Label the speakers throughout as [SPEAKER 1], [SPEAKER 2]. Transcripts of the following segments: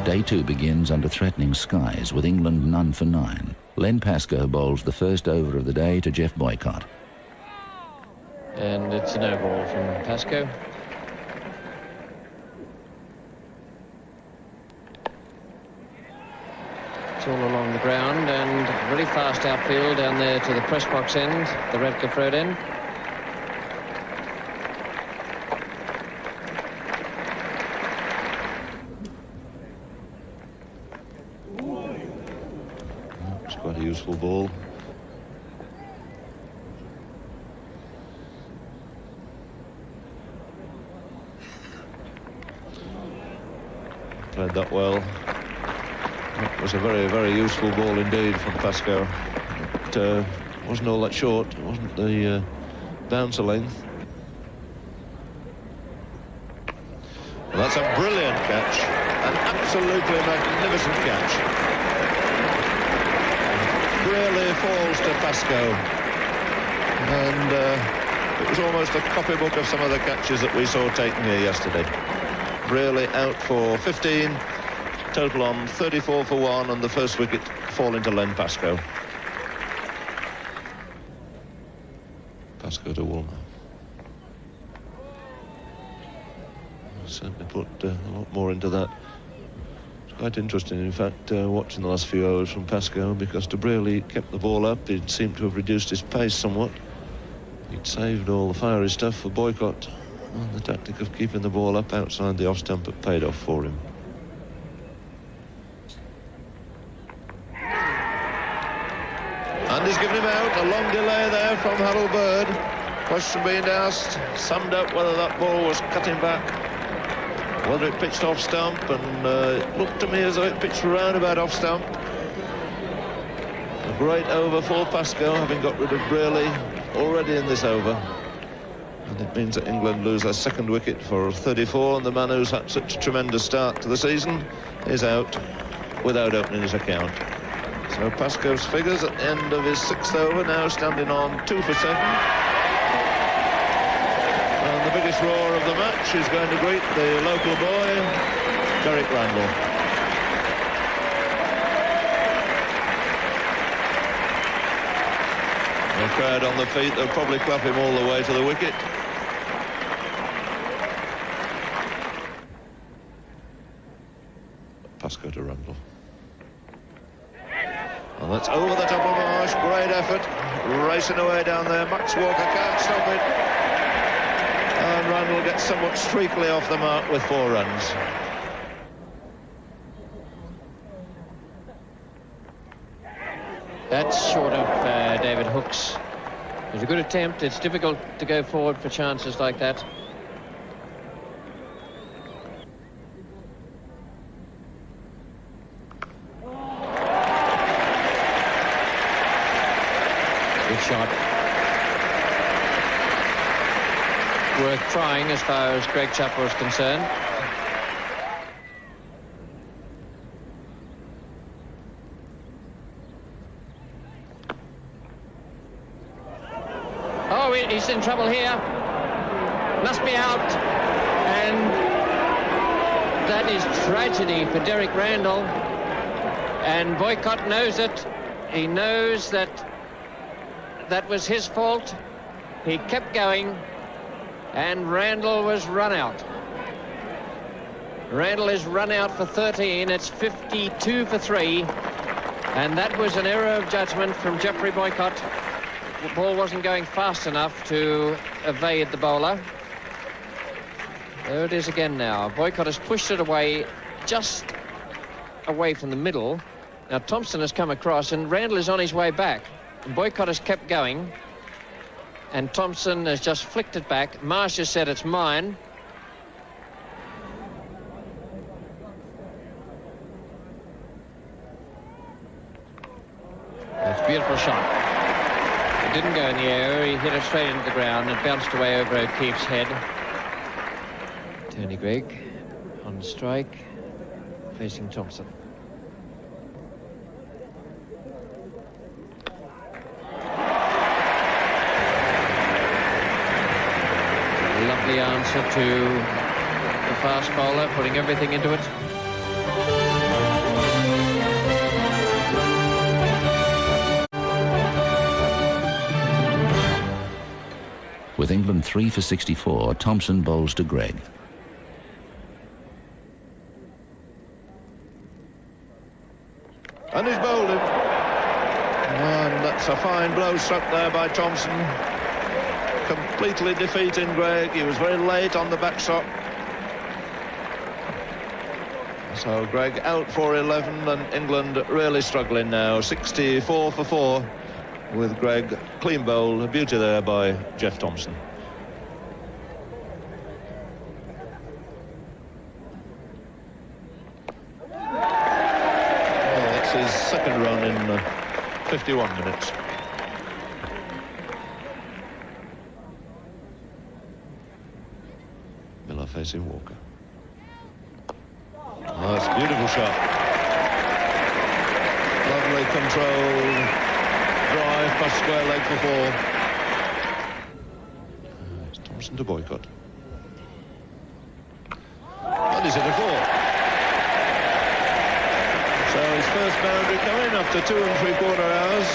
[SPEAKER 1] Day 2 begins under threatening skies with England none for 9. Len Pascoe bowls the first over of the day to Jeff Boycott.
[SPEAKER 2] And it's a no ball from Pascoe. It's all along the ground and really fast outfield down there to the press box end, the Radcliffe Road end.
[SPEAKER 3] It's quite a useful ball. Played that well. It was a very, very useful ball indeed from Pascoe. It wasn't all that short. It wasn't the bouncer length. Well, that's a brilliant catch. An absolutely magnificent catch. Really falls to Pascoe. And it was almost a copybook of some of the catches that we saw taken here yesterday. Really out for 15. Total on 34 for 1, and the first wicket falling to Len Pascoe. Pascoe to Woolner. Certainly put a lot more into that. It's quite interesting, in fact, watching the last few overs from Pascoe, because De Broglie kept the ball up. He'd seemed to have reduced his pace somewhat. He'd saved all the fiery stuff for Boycott, and the tactic of keeping the ball up outside the off stump had paid off for him. And he's given him out. A long delay there from Harold Bird. Question being asked, summed up whether that ball was cutting back, whether it pitched off stump, and it looked to me as though it pitched roundabout off stump. A great over for Pascoe, having got rid of Braley already in this over. And it means that England lose their second wicket for 34, and the man who's had such a tremendous start to the season is out without opening his account. So Pascoe's figures at the end of his 6th over, now standing on 2 for 7. And the biggest roar of the match is going to greet the local boy, Derek Randall. The crowd on the feet, they'll probably clap him all the way to the wicket. Pascoe to Randall. And that's over the top of Marsh. Great effort. Racing away down there. Max Walker can't stop it. And Randall gets somewhat streakily off the mark with 4 runs.
[SPEAKER 2] That's short of David Hook's. It was a good attempt. It's difficult to go forward for chances like that. Good shot. Worth trying as far as Greg Chappell is concerned. Oh, he's in trouble here. Must be out. And that is tragedy for Derek Randall. And Boycott knows it. He knows that that was his fault. He kept going, and Randall was run out. Randall is run out for 13. It's 52 for 3, and that was an error of judgment from Geoffrey Boycott. The ball wasn't going fast enough to evade the bowler. There it is again now. Boycott has pushed it away, just away from the middle. Now Thompson has come across, and Randall is on his way back. Boycott has kept going, and Thompson has just flicked it back. Marsh has said it's mine. That's a beautiful shot. It didn't go in the air. He hit it straight into the ground and bounced away over O'Keefe's head. Tony Greig on strike, facing Thompson. Lovely answer to the fast bowler, putting everything into it.
[SPEAKER 1] With England 3 for 64, Thompson bowls to Gregg.
[SPEAKER 3] And he's bowled him. And that's a fine blow struck there by Thompson. Completely defeating Gregg. He was very late on the backstop. So Gregg out for 11 and England really struggling now. 64 for 4 with Gregg. Clean bowl. A beauty there by Jeff Thompson. That's his second run in 51 minutes. Miller facing Walker. Oh, that's a beautiful shot. Lovely control. Drive past square leg for 4. It's Thompson to Boycott. And he's hit a 4. So his first boundary coming after 2 3/4 hours.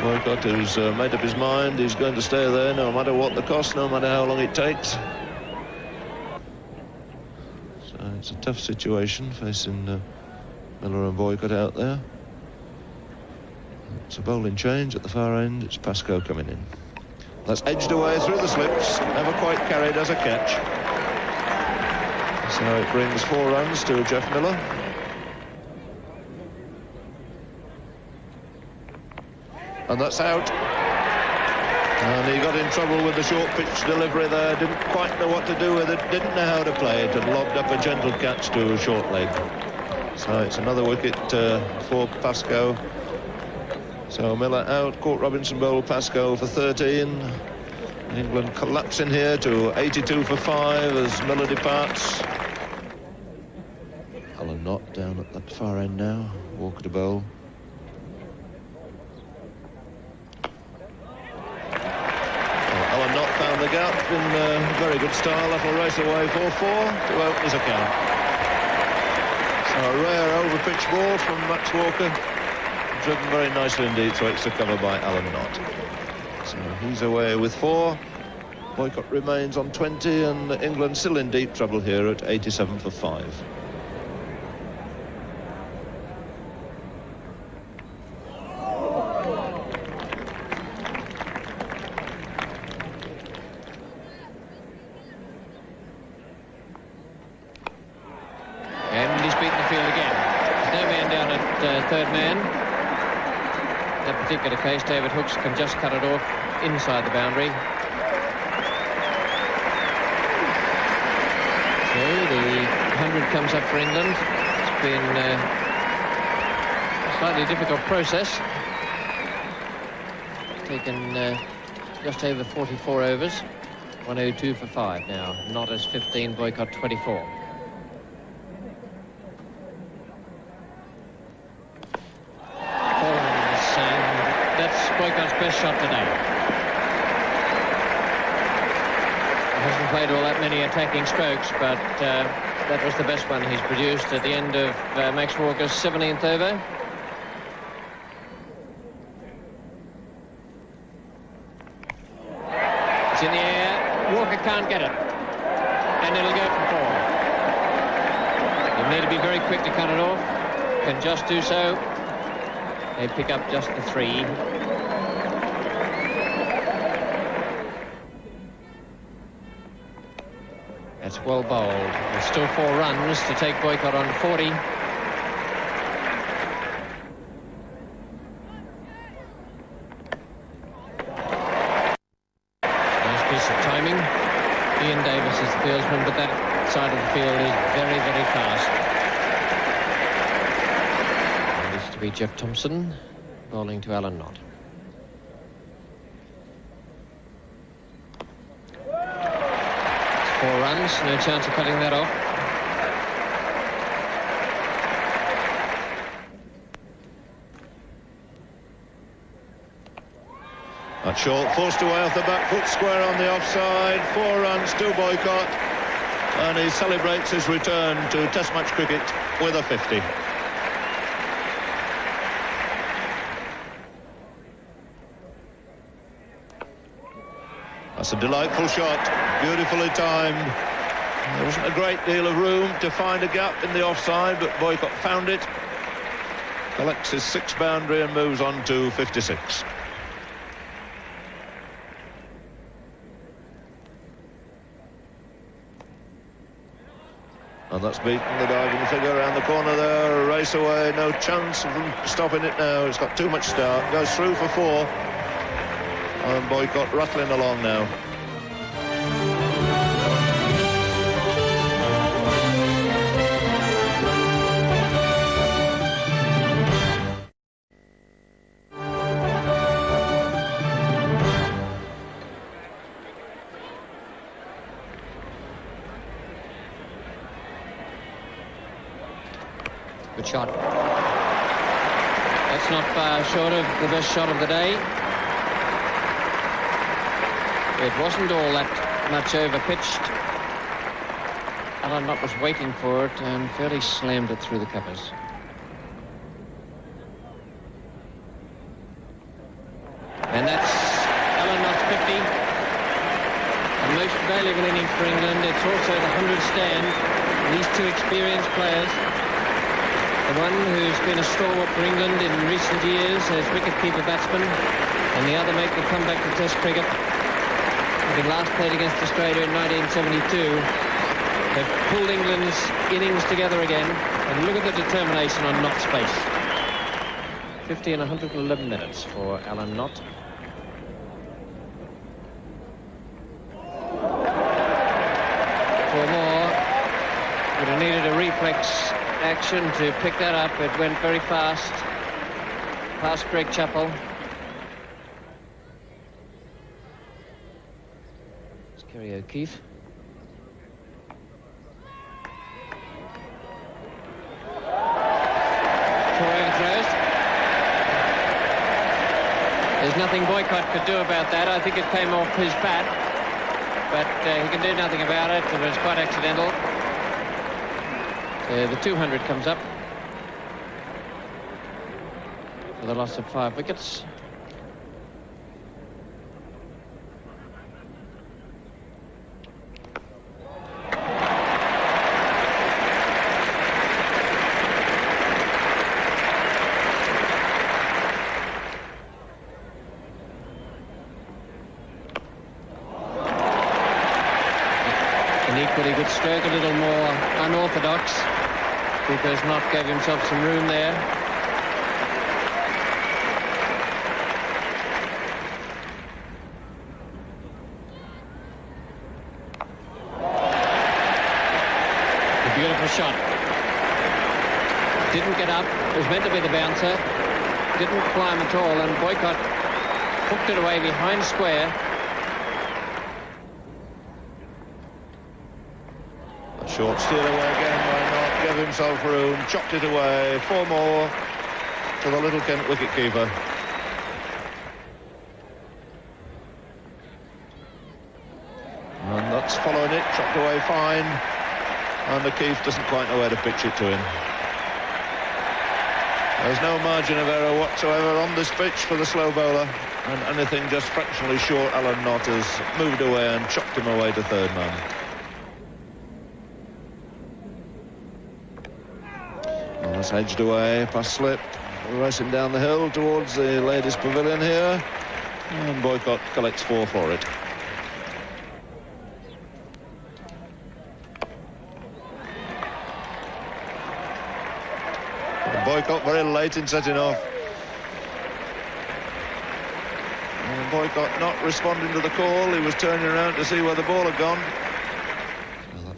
[SPEAKER 3] Boycott has made up his mind. He's going to stay there no matter what the cost, no matter how long it takes. It's a tough situation facing Miller and Boycott out there. It's a bowling change at the far end. It's Pascoe coming in. That's edged away through the slips, never quite carried as a catch. So it brings 4 runs to Jeff Miller. And that's out. And he got in trouble with the short pitch delivery there. Didn't quite know what to do with it. Didn't know how to play it and lobbed up a gentle catch to a short leg. So it's another wicket for Pascoe. So Miller out. Court Robinson bowled Pascoe for 13. England collapsing here to 82 for 5 as Miller departs. Alan Knott down at that far end now. Walker to bowl. Alan Knott found the gap in very good style. That'll race away 4-4 to open his account. So a rare over-pitch ball from Max Walker. Driven very nicely indeed to extra cover by Alan Knott. So he's away with 4. Boycott remains on 20 and England still in deep trouble here at 87 for 5.
[SPEAKER 2] And he's beaten the field again. There's no man down at third man. In that particular case, David Hooks can just cut it off inside the boundary. So the 100 comes up for England. It's been a slightly difficult process. It's taken just over 44 overs. 102 for 5 now. Not as 15, Boycott 24. Boycott's best shot today. He hasn't played all that many attacking strokes, but that was the best one he's produced at the end of Max Walker's 17th over. It's in the air. Walker can't get it. And it'll go for 4. You need to be very quick to cut it off. Can just do so. They pick up just the 3. That's well bowled. There's still 4 runs to take Boycott on 40. Nice piece of timing. Ian Davis is the fieldsman, but that side of the field is very, very fast. And this to be Jeff Thompson, bowling to Alan Knott. Four runs, no chance of cutting that off.
[SPEAKER 3] That short forced away off the back foot square on the offside. 4 runs to Boycott. And he celebrates his return to Test match cricket with a 50. That's a delightful shot, beautifully timed. There wasn't a great deal of room to find a gap in the offside, but Boycott found it. Collects his 6th boundary and moves on to 56. And that's beaten the diving figure around the corner there. Race away, no chance of them stopping it now. It's got too much start. Goes through for 4. And Boycott rattling along now.
[SPEAKER 2] Good shot. That's not far short of the best shot of the day. It wasn't all that much over-pitched. Alan Knott was waiting for it and fairly slammed it through the covers. And that's Alan Knott's 50. A most valuable inning for England. It's also the 100 stand. These two experienced players. The one who's been a stalwart for England in recent years as wicket-keeper batsman, and the other making a comeback to Test cricket. Having last played against Australia in 1972, they've pulled England's innings together again, and look at the determination on Knott's face. 50 and 111 minutes for Alan Knott. Four more. Would have needed a reflex action to pick that up. It went very fast past Greg Chappell. It's Kerry O'Keefe. Four overthrows. There's nothing Boycott could do about that. I think it came off his bat, but he can do nothing about it. It was quite accidental. The 200 comes up for the loss of 5 wickets. An equally good stroke, a little more unorthodox, because Knott gave himself some room there. A beautiful shot. Didn't get up. It was meant to be the bouncer. Didn't climb at all, and Boycott hooked it away behind square.
[SPEAKER 3] Short steal away again by Knott, gave himself room, chopped it away. 4 more to the Little Kent wicketkeeper. And that's following it, chopped away fine. And O'Keefe doesn't quite know where to pitch it to him. There's no margin of error whatsoever on this pitch for the slow bowler. And anything just fractionally short, Alan Knott has moved away and chopped him away to 3rd man. That's edged away past slip, racing down the hill towards the ladies' pavilion here, and Boycott collects 4 for it. And Boycott very late in setting off. And Boycott not responding to the call. He was turning around to see where the ball had gone.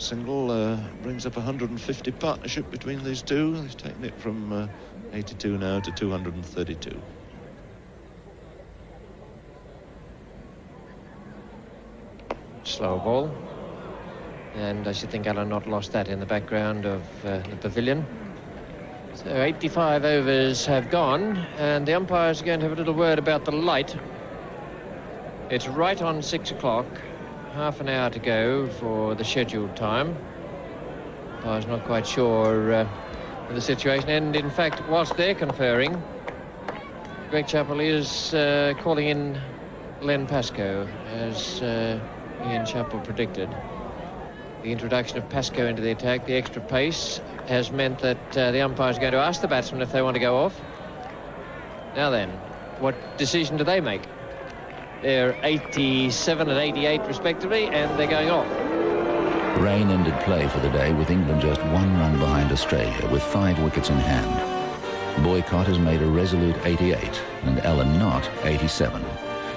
[SPEAKER 3] Single brings up 150 partnership between these two. He's taken it from 82 now to 232.
[SPEAKER 2] Slow ball. And I should think Alan Knott lost that in the background of the pavilion. So 85 overs have gone, and the umpires are going to have a little word about the light. It's right on 6 o'clock. Half an hour to go for the scheduled time. I was not quite sure of the situation, and in fact, whilst they're conferring, Greg Chappell is calling in Len Pascoe, as Ian Chappell predicted. The introduction of Pascoe into the attack, the extra pace, has meant that the umpires are going to ask the batsmen if they want to go off. Now then, what decision do they make? They're 87 and 88 respectively, and they're going off.
[SPEAKER 1] Rain ended play for the day with England just 1 run behind Australia with 5 wickets in hand. Boycott has made a resolute 88 and Ellen Knott 87.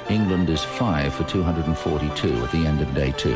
[SPEAKER 1] England is 5 for 242 at the end of day 2.